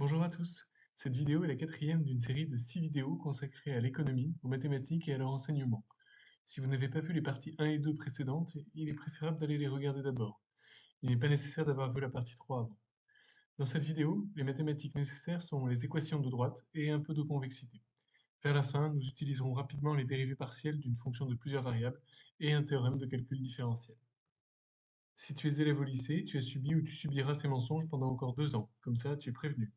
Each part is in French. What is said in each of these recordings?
Bonjour à tous. Cette vidéo est la quatrième d'une série de 6 vidéos consacrées à l'économie, aux mathématiques et à leur enseignement. Si vous n'avez pas vu les parties 1 et 2 précédentes, il est préférable d'aller les regarder d'abord. Il n'est pas nécessaire d'avoir vu la partie 3 avant. Dans cette vidéo, les mathématiques nécessaires sont les équations de droite et un peu de convexité. Vers la fin, nous utiliserons rapidement les dérivées partielles d'une fonction de plusieurs variables et un théorème de calcul différentiel. Si tu es élève au lycée, tu as subi ou tu subiras ces mensonges pendant encore 2 ans, comme ça tu es prévenu.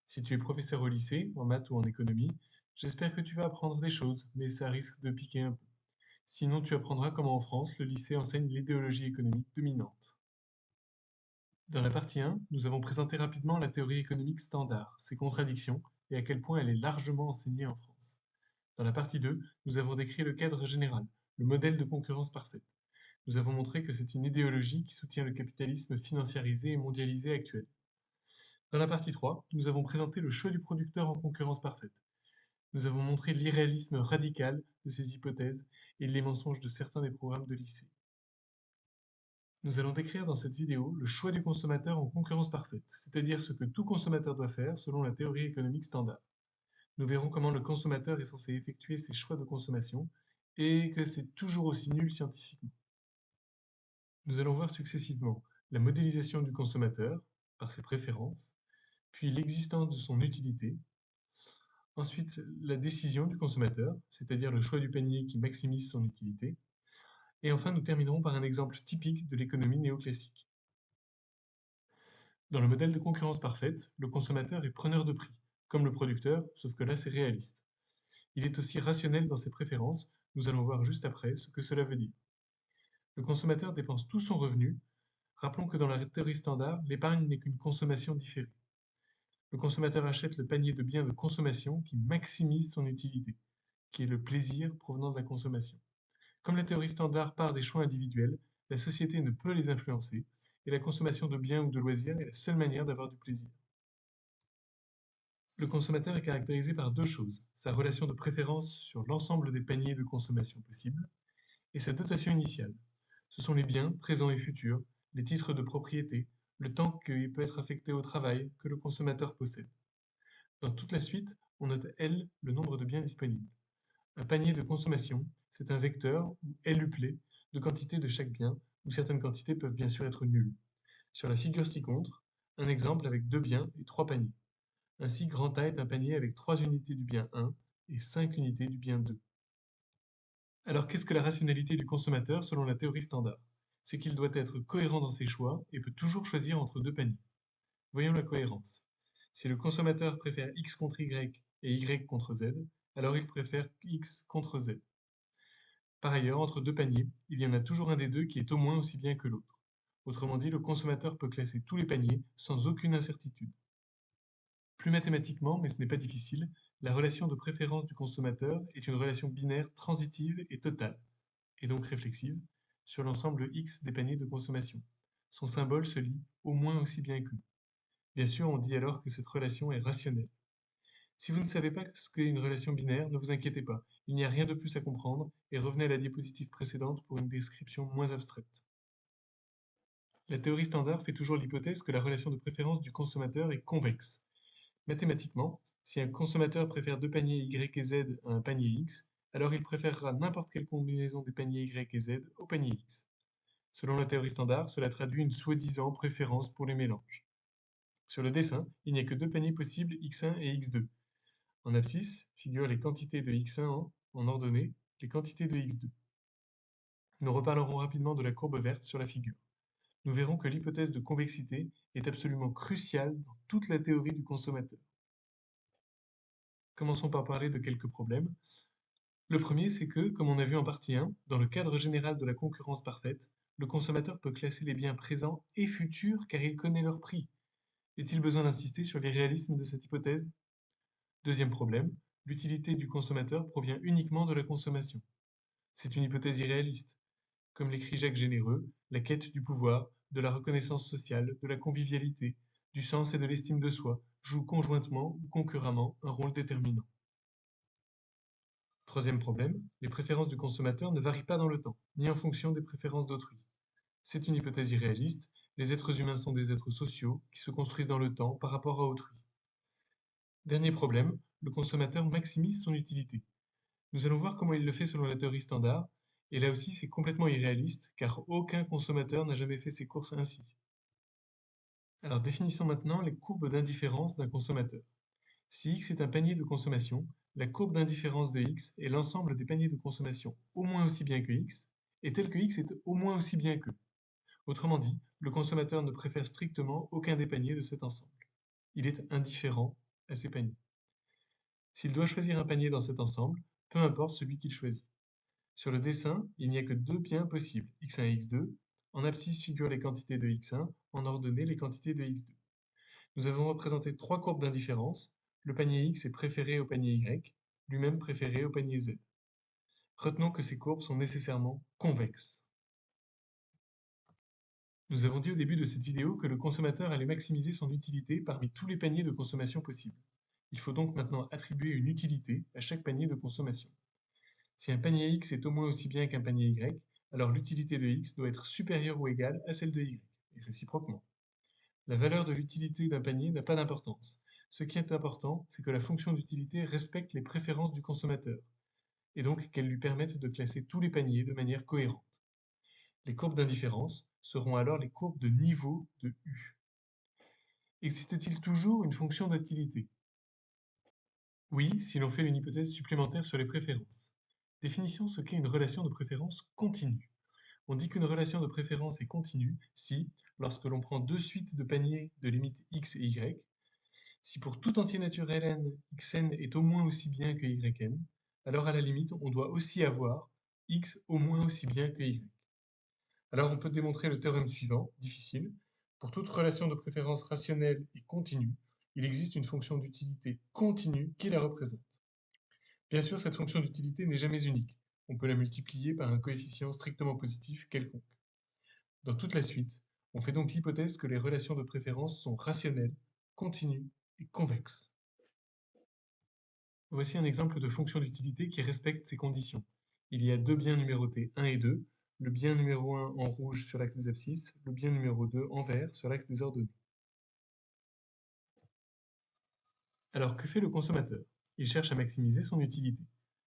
Si tu es professeur au lycée, en maths ou en économie, j'espère que tu vas apprendre des choses, mais ça risque de piquer un peu. Sinon, tu apprendras comment en France, le lycée enseigne l'idéologie économique dominante. Dans la partie 1, nous avons présenté rapidement la théorie économique standard, ses contradictions et à quel point elle est largement enseignée en France. Dans la partie 2, nous avons décrit le cadre général, le modèle de concurrence parfaite. Nous avons montré que c'est une idéologie qui soutient le capitalisme financiarisé et mondialisé actuel. Dans la partie 3, nous avons présenté le choix du producteur en concurrence parfaite. Nous avons montré l'irréalisme radical de ces hypothèses et les mensonges de certains des programmes de lycée. Nous allons décrire dans cette vidéo le choix du consommateur en concurrence parfaite, c'est-à-dire ce que tout consommateur doit faire selon la théorie économique standard. Nous verrons comment le consommateur est censé effectuer ses choix de consommation et que c'est toujours aussi nul scientifiquement. Nous allons voir successivement la modélisation du consommateur par ses préférences, puis l'existence de son utilité. Ensuite, la décision du consommateur, c'est-à-dire le choix du panier qui maximise son utilité. Et enfin, nous terminerons par un exemple typique de l'économie néoclassique. Dans le modèle de concurrence parfaite, le consommateur est preneur de prix, comme le producteur, sauf que là c'est réaliste. Il est aussi rationnel dans ses préférences, nous allons voir juste après ce que cela veut dire. Le consommateur dépense tout son revenu. Rappelons que dans la théorie standard, l'épargne n'est qu'une consommation différée. Le consommateur achète le panier de biens de consommation qui maximise son utilité, qui est le plaisir provenant de la consommation. Comme la théorie standard part des choix individuels, la société ne peut les influencer, et la consommation de biens ou de loisirs est la seule manière d'avoir du plaisir. Le consommateur est caractérisé par deux choses, sa relation de préférence sur l'ensemble des paniers de consommation possibles, et sa dotation initiale. Ce sont les biens, présents et futurs, les titres de propriété, le temps qui peut être affecté au travail que le consommateur possède. Dans toute la suite, on note L le nombre de biens disponibles. Un panier de consommation, c'est un vecteur, ou LUPLé, de quantité de chaque bien, où certaines quantités peuvent bien sûr être nulles. Sur la figure ci-contre, un exemple avec 2 biens et 3 paniers. Ainsi, grand A est un panier avec 3 unités du bien 1 et 5 unités du bien 2. Alors qu'est-ce que la rationalité du consommateur selon la théorie standard? C'est qu'il doit être cohérent dans ses choix et peut toujours choisir entre 2 paniers. Voyons la cohérence. Si le consommateur préfère X contre Y et Y contre Z, alors il préfère X contre Z. Par ailleurs, entre deux paniers, il y en a toujours un des deux qui est au moins aussi bien que l'autre. Autrement dit, le consommateur peut classer tous les paniers sans aucune incertitude. Plus mathématiquement, mais ce n'est pas difficile, la relation de préférence du consommateur est une relation binaire transitive et totale, et donc réflexive, sur l'ensemble X des paniers de consommation. Son symbole se lit au moins aussi bien que. Bien sûr, on dit alors que cette relation est rationnelle. Si vous ne savez pas ce qu'est une relation binaire, ne vous inquiétez pas, il n'y a rien de plus à comprendre, et revenez à la diapositive précédente pour une description moins abstraite. La théorie standard fait toujours l'hypothèse que la relation de préférence du consommateur est convexe. Mathématiquement, si un consommateur préfère deux paniers Y et Z à un panier X, alors il préférera n'importe quelle combinaison des paniers Y et Z au panier X. Selon la théorie standard, cela traduit une soi-disant préférence pour les mélanges. Sur le dessin, il n'y a que deux paniers possibles X1 et X2. En abscisse figurent les quantités de x1 en ordonnée, les quantités de x2. Nous reparlerons rapidement de la courbe verte sur la figure. Nous verrons que l'hypothèse de convexité est absolument cruciale dans toute la théorie du consommateur. Commençons par parler de quelques problèmes. Le premier, c'est que, comme on a vu en partie 1, dans le cadre général de la concurrence parfaite, le consommateur peut classer les biens présents et futurs car il connaît leur prix. Est-il besoin d'insister sur l'irréalisme de cette hypothèse? Deuxième problème, l'utilité du consommateur provient uniquement de la consommation. C'est une hypothèse irréaliste. Comme l'écrit Jacques Généreux, la quête du pouvoir, de la reconnaissance sociale, de la convivialité, du sens et de l'estime de soi joue conjointement ou concurremment un rôle déterminant. Troisième problème, les préférences du consommateur ne varient pas dans le temps, ni en fonction des préférences d'autrui. C'est une hypothèse irréaliste, les êtres humains sont des êtres sociaux qui se construisent dans le temps par rapport à autrui. Dernier problème, le consommateur maximise son utilité. Nous allons voir comment il le fait selon la théorie standard, et là aussi c'est complètement irréaliste, car aucun consommateur n'a jamais fait ses courses ainsi. Alors définissons maintenant les courbes d'indifférence d'un consommateur. Si x est un panier de consommation, la courbe d'indifférence de x est l'ensemble des paniers de consommation au moins aussi bien que x, et tel que x est au moins aussi bien que. Autrement dit, le consommateur ne préfère strictement aucun des paniers de cet ensemble. Il est indifférent à ces paniers. S'il doit choisir un panier dans cet ensemble, peu importe celui qu'il choisit. Sur le dessin, il n'y a que deux biens possibles, x1 et x2. En abscisse figurent les quantités de x1, en ordonnée les quantités de x2. Nous avons représenté trois courbes d'indifférence. Le panier x est préféré au panier y, lui-même préféré au panier z. Retenons que ces courbes sont nécessairement convexes. Nous avons dit au début de cette vidéo que le consommateur allait maximiser son utilité parmi tous les paniers de consommation possibles. Il faut donc maintenant attribuer une utilité à chaque panier de consommation. Si un panier x est au moins aussi bien qu'un panier y, alors l'utilité de x doit être supérieure ou égale à celle de y, et réciproquement. La valeur de l'utilité d'un panier n'a pas d'importance. Ce qui est important, c'est que la fonction d'utilité respecte les préférences du consommateur, et donc qu'elle lui permette de classer tous les paniers de manière cohérente. Les courbes d'indifférence seront alors les courbes de niveau de U. Existe-t-il toujours une fonction d'utilité? Oui, si l'on fait une hypothèse supplémentaire sur les préférences. Définissons ce qu'est une relation de préférence continue. On dit qu'une relation de préférence est continue si, lorsque l'on prend deux suites de paniers de limites x et y, si pour tout entier naturel n, xn est au moins aussi bien que yn, alors à la limite, on doit aussi avoir x au moins aussi bien que y. Alors on peut démontrer le théorème suivant, difficile. Pour toute relation de préférence rationnelle et continue, il existe une fonction d'utilité continue qui la représente. Bien sûr, cette fonction d'utilité n'est jamais unique. On peut la multiplier par un coefficient strictement positif quelconque. Dans toute la suite, on fait donc l'hypothèse que les relations de préférence sont rationnelles, continues et convexes. Voici un exemple de fonction d'utilité qui respecte ces conditions. Il y a deux biens numérotés 1 et 2, le bien numéro 1 en rouge sur l'axe des abscisses, le bien numéro 2 en vert sur l'axe des ordonnées. Alors que fait le consommateur? Il cherche à maximiser son utilité.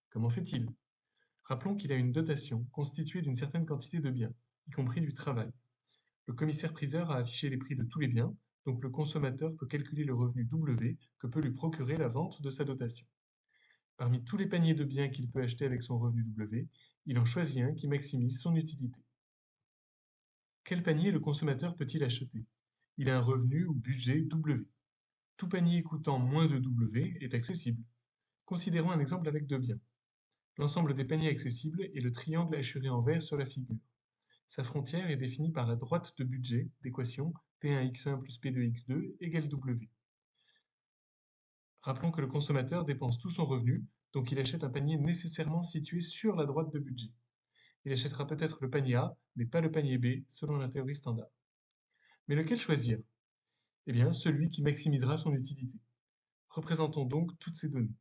Comment fait-il? Rappelons qu'il a une dotation constituée d'une certaine quantité de biens, y compris du travail. Le commissaire-priseur a affiché les prix de tous les biens, donc le consommateur peut calculer le revenu W que peut lui procurer la vente de sa dotation. Parmi tous les paniers de biens qu'il peut acheter avec son revenu W, il en choisit un qui maximise son utilité. Quel panier le consommateur peut-il acheter? Il a un revenu ou budget W. Tout panier coûtant moins de W est accessible. Considérons un exemple avec deux biens. L'ensemble des paniers accessibles est le triangle assuré en vert sur la figure. Sa frontière est définie par la droite de budget d'équation P1x1 plus P2x2 égale W. Rappelons que le consommateur dépense tout son revenu, donc il achète un panier nécessairement situé sur la droite de budget. Il achètera peut-être le panier A, mais pas le panier B, selon la théorie standard. Mais lequel choisir? Eh bien, celui qui maximisera son utilité. Représentons donc toutes ces données.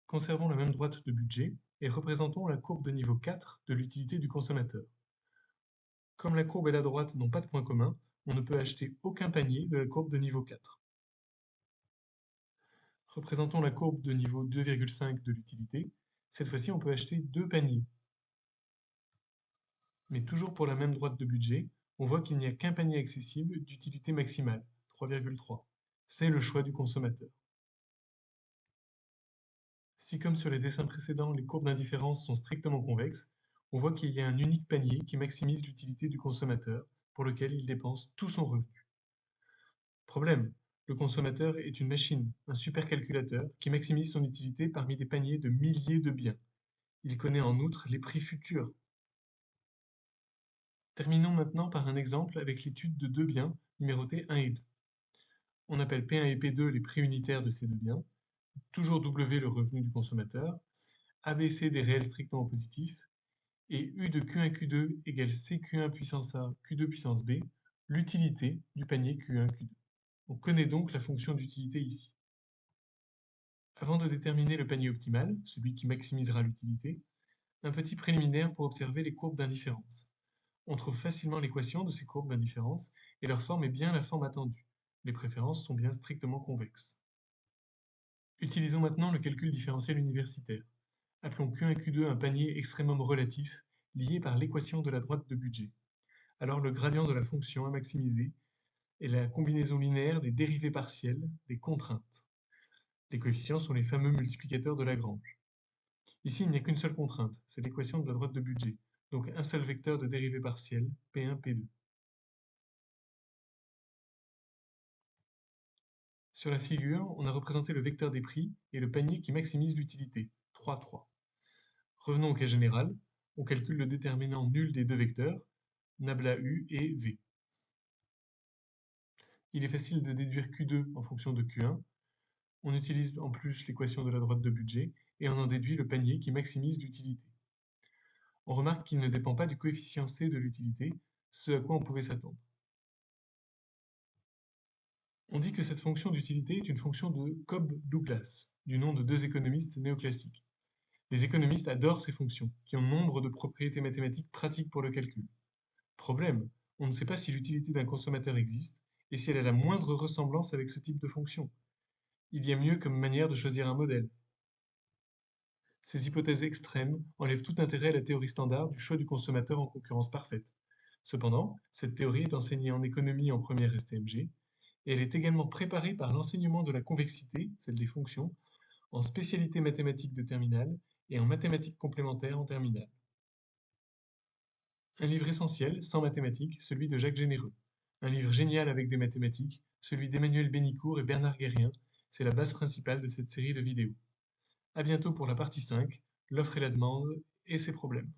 Conservons la même droite de budget et représentons la courbe de niveau 4 de l'utilité du consommateur. Comme la courbe et la droite n'ont pas de point commun, on ne peut acheter aucun panier de la courbe de niveau 4. Représentons la courbe de niveau 2,5 de l'utilité. Cette fois-ci, on peut acheter deux paniers. Mais toujours pour la même droite de budget, on voit qu'il n'y a qu'un panier accessible d'utilité maximale, 3,3. C'est le choix du consommateur. Si comme sur les dessins précédents, les courbes d'indifférence sont strictement convexes, on voit qu'il y a un unique panier qui maximise l'utilité du consommateur, pour lequel il dépense tout son revenu. Problème, le consommateur est une machine, un supercalculateur, qui maximise son utilité parmi des paniers de milliers de biens. Il connaît en outre les prix futurs. Terminons maintenant par un exemple avec l'étude de deux biens numérotés 1 et 2. On appelle P1 et P2 les prix unitaires de ces deux biens, toujours W le revenu du consommateur, ABC des réels strictement positifs, et U de Q1 Q2 égale CQ1 puissance A Q2 puissance B, l'utilité du panier Q1 Q2. On connaît donc la fonction d'utilité ici. Avant de déterminer le panier optimal, celui qui maximisera l'utilité, un petit préliminaire pour observer les courbes d'indifférence. On trouve facilement l'équation de ces courbes d'indifférence et leur forme est bien la forme attendue. Les préférences sont bien strictement convexes. Utilisons maintenant le calcul différentiel universitaire. Appelons Q1 et Q2 un panier extrémum relatif lié par l'équation de la droite de budget. Alors le gradient de la fonction à maximiser est la combinaison linéaire des dérivées partielles des contraintes. Les coefficients sont les fameux multiplicateurs de Lagrange. Ici, il n'y a qu'une seule contrainte, c'est l'équation de la droite de budget, donc un seul vecteur de dérivée partielle, P1, P2. Sur la figure, on a représenté le vecteur des prix et le panier qui maximise l'utilité, 3, 3. Revenons au cas général, on calcule le déterminant nul des deux vecteurs, nabla U et V. Il est facile de déduire Q2 en fonction de Q1. On utilise en plus l'équation de la droite de budget et on en déduit le panier qui maximise l'utilité. On remarque qu'il ne dépend pas du coefficient C de l'utilité, ce à quoi on pouvait s'attendre. On dit que cette fonction d'utilité est une fonction de Cobb-Douglas, du nom de deux économistes néoclassiques. Les économistes adorent ces fonctions, qui ont nombre de propriétés mathématiques pratiques pour le calcul. Problème, on ne sait pas si l'utilité d'un consommateur existe et si elle a la moindre ressemblance avec ce type de fonction. Il y a mieux comme manière de choisir un modèle. Ces hypothèses extrêmes enlèvent tout intérêt à la théorie standard du choix du consommateur en concurrence parfaite. Cependant, cette théorie est enseignée en économie en première STMG, et elle est également préparée par l'enseignement de la convexité, celle des fonctions, en spécialité mathématique de terminale et en mathématiques complémentaires en terminale. Un livre essentiel, sans mathématiques, celui de Jacques Généreux. Un livre génial avec des mathématiques, celui d'Emmanuel Bénicourt et Bernard Guérien, c'est la base principale de cette série de vidéos. À bientôt pour la partie 5, l'offre et la demande et ses problèmes.